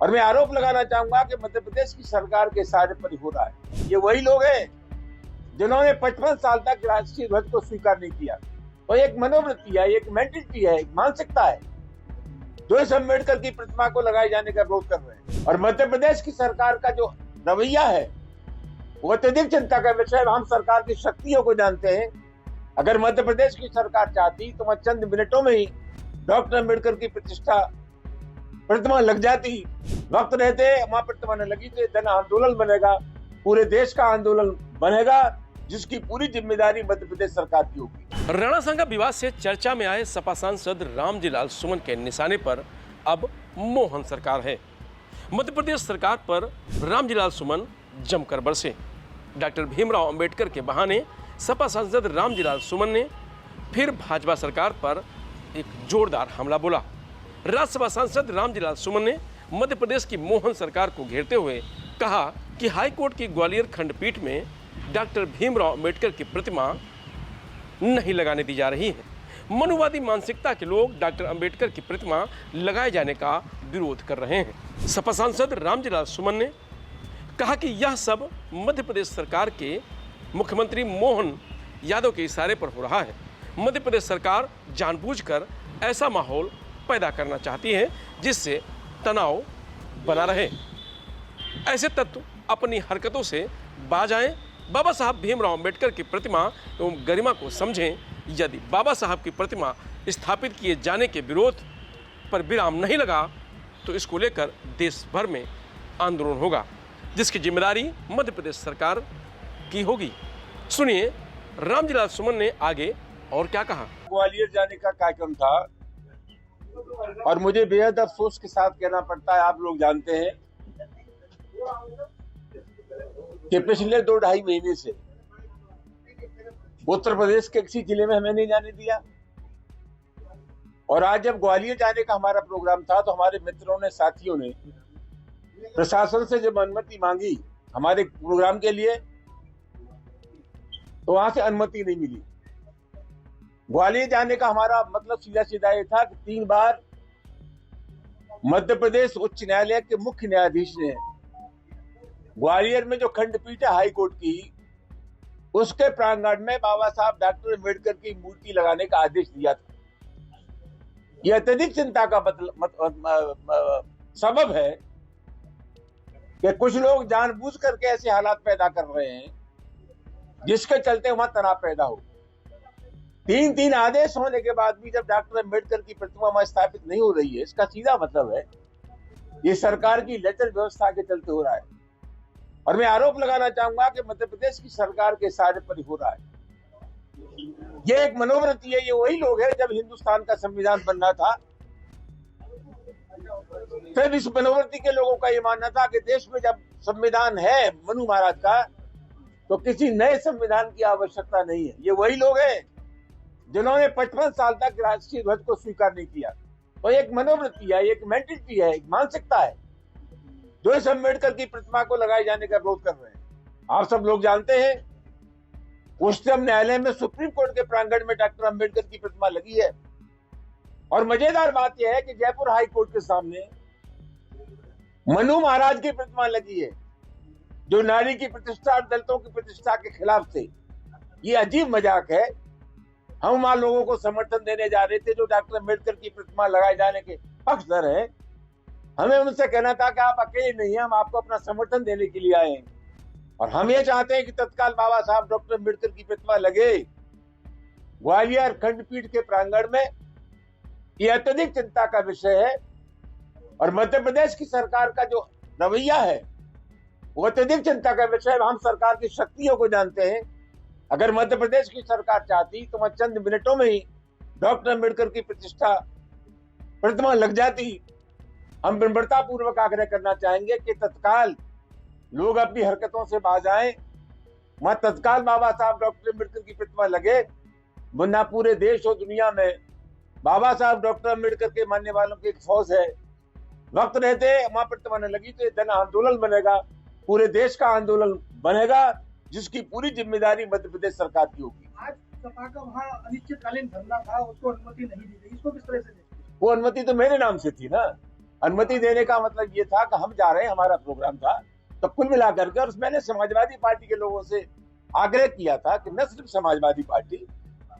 और मैं आरोप लगाना चाहूंगा कि मध्य प्रदेश की सरकार के सारे पर हो रहा है। ये वही लोग हैं जिन्होंने 55 साल तक राष्ट्रीय ध्वज को स्वीकार नहीं किया। तो एक मनोवृत्ति है, एक मेंटलिटी है, एक मानसिकता है जो इस अम्बेडकर की प्रतिमा को लगाए जाने का विरोध कर रहे हैं। और मध्य प्रदेश की सरकार का जो रवैया है वो अत्यधिक चिंता का विषय है। हम सरकार की शक्तियों को जानते हैं। अगर मध्य प्रदेश की सरकार चाहती तो वह चंद मिनटों में ही डॉक्टर अम्बेडकर की प्रतिमा लग जाती। वक्त रहते वहां प्रतिमा न लगी तो जन आंदोलन बनेगा, पूरे देश का आंदोलन बनेगा, जिसकी पूरी जिम्मेदारी मध्य प्रदेश सरकार की होगी। राणा सांगा विवाद से चर्चा में आए सपा सांसद रामजीलाल सुमन के निशाने पर अब मोहन सरकार है। मध्य प्रदेश सरकार पर रामजीलाल सुमन जमकर बरसे। डॉक्टर भीमराव अंबेडकर के बहाने सपा सांसद रामजीलाल सुमन ने फिर भाजपा सरकार पर एक जोरदार हमला बोला। राज्यसभा सांसद रामजीलाल सुमन ने मध्य प्रदेश की मोहन सरकार को घेरते हुए कहा कि हाईकोर्ट की ग्वालियर खंडपीठ में डॉक्टर भीमराव अंबेडकर की प्रतिमा नहीं लगाने दी जा रही है। मनुवादी मानसिकता के लोग डॉक्टर अंबेडकर की प्रतिमा लगाए जाने का विरोध कर रहे हैं। सपा सांसद रामजीलाल सुमन ने कहा कि यह सब मध्य प्रदेश सरकार के मुख्यमंत्री मोहन यादव के इशारे पर हो रहा है। मध्य प्रदेश सरकार जानबूझकर ऐसा माहौल पैदा करना चाहती है जिससे तनाव बना रहे। ऐसे तत्व अपनी हरकतों से बाज आएं। बाबा साहब भीमराव अंबेडकर की प्रतिमा एवं गरिमा को समझें। यदि बाबा साहब की प्रतिमा स्थापित किए जाने के विरोध पर विराम नहीं लगा तो इसको लेकर देश भर में आंदोलन होगा, जिसकी जिम्मेदारी मध्य प्रदेश सरकार की होगी। सुनिए रामजीलाल सुमन ने आगे और क्या कहा। ग्वालियर जाने का कार्यक्रम था और मुझे बेहद अफसोस के साथ कहना पड़ता है, आप लोग जानते हैं कि पिछले 2-2.5 महीने से उत्तर प्रदेश के किसी जिले में हमें नहीं जाने दिया। और आज जब ग्वालियर जाने का हमारा प्रोग्राम था तो हमारे मित्रों ने, साथियों ने प्रशासन से जब अनुमति मांगी हमारे प्रोग्राम के लिए तो वहां से अनुमति नहीं मिली। ग्वालियर जाने का हमारा मतलब सीधा सीधा ये था कि 3 बार मध्य प्रदेश उच्च न्यायालय के मुख्य न्यायाधीश ने ग्वालियर में जो खंडपीठ है हाई कोर्ट की, उसके प्रांगण में बाबा साहब डॉक्टर अम्बेडकर की मूर्ति लगाने का आदेश दिया था। यह अत्यधिक चिंता का सबब है कि कुछ लोग जानबूझ करके ऐसे हालात पैदा कर रहे हैं जिसके चलते वहां तनाव पैदा हो। 3 आदेश होने के बाद भी जब डॉक्टर अम्बेडकर की प्रतिमा वहां स्थापित नहीं हो रही है, इसका सीधा मतलब है ये सरकार की लेटर व्यवस्था के चलते हो रहा है। और मैं आरोप लगाना चाहूंगा कि मध्य प्रदेश की सरकार के इशारे पर हो रहा है। ये एक मनोवृत्ति है। ये वही लोग हैं जब हिंदुस्तान का संविधान बनना था फिर इस मनोवृत्ति के लोगों का ये मानना था कि देश में जब संविधान है मनु महाराज का तो किसी नए संविधान की आवश्यकता नहीं है। ये वही लोग हैं जिन्होंने 55 साल तक राष्ट्रीय ध्वज को स्वीकार नहीं किया। तो एक मनोवृत्ति है, एक मेंटलिटी है, एक मानसिकता है जो इस अम्बेडकर की प्रतिमा को लगाए जाने का विरोध कर रहे हैं। आप सब लोग जानते हैं उच्चतम न्यायालय में, सुप्रीम कोर्ट के प्रांगण में डॉक्टर अम्बेडकर की प्रतिमा लगी है। और मजेदार बात यह है कि जयपुर हाई कोर्ट के सामने मनु महाराज की प्रतिमा लगी है जो नारी की प्रतिष्ठा और दलितों की प्रतिष्ठा के खिलाफ थे। ये अजीब मजाक है। हम वहां लोगों को समर्थन देने जा रहे थे जो डॉक्टर अम्बेडकर की प्रतिमा लगाए जाने के पक्षधर है। हमें उनसे कहना था कि आप अकेले नहीं हैं, हम आपको अपना समर्थन देने के लिए आए हैं और हम ये चाहते हैं कि तत्काल बाबा साहब डॉक्टर अम्बेडकर की प्रतिमा लगे ग्वालियर खंडपीठ के प्रांगण में। यह अत्यधिक चिंता का विषय है। और मध्य प्रदेश की सरकार का जो रवैया है वो अत्यधिक चिंता का विषय है। हम सरकार की शक्तियों को जानते हैं। अगर मध्य प्रदेश की सरकार चाहती तो वह चंद मिनटों में ही डॉक्टर अम्बेडकर की प्रतिमा लग जाती। हम विनम्रता पूर्वक आग्रह करना चाहेंगे कि तत्काल लोग अपनी हरकतों से बाज आएं, वहां तत्काल बाबा साहब डॉक्टर अम्बेडकर की प्रतिमा लगे, वरना पूरे देश और दुनिया में बाबा साहब डॉक्टर अम्बेडकर के मानने वालों की एक फौज है। वक्त रहते वहां प्रतिमा न लगी तो जन आंदोलन बनेगा, पूरे देश का आंदोलन बनेगा, जिसकी पूरी जिम्मेदारी मध्य प्रदेश सरकार की होगी। आज सपा का वहाँ अनिश्चितकालीन धरना था, उसको अनुमति नहीं दी गई, इसको किस तरह से देखते हैं? वो अनुमति तो मेरे नाम से थी ना। अनुमति देने का मतलब ये था कि हम जा रहे हैं, हमारा प्रोग्राम था। तो कुल मिलाकर के, और मैंने समाजवादी पार्टी के लोगों से आग्रह किया था कि न सिर्फ समाजवादी पार्टी,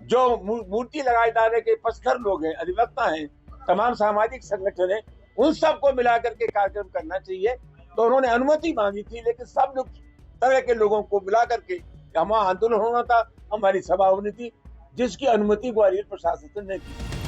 जो मूर्ति लगाए जाने के पक्षधर लोग हैं, अधिवक्ता हैं, तमाम सामाजिक संगठन हैं, उन सबको मिलाकर के कार्यक्रम करना चाहिए। तो उन्होंने अनुमति मांगी थी, लेकिन सब लोग तरह के लोगों को मिला करके हमारा आंदोलन होना था, हमारी सभा होनी थी, जिसकी अनुमति ग्वालियर प्रशासन ने की।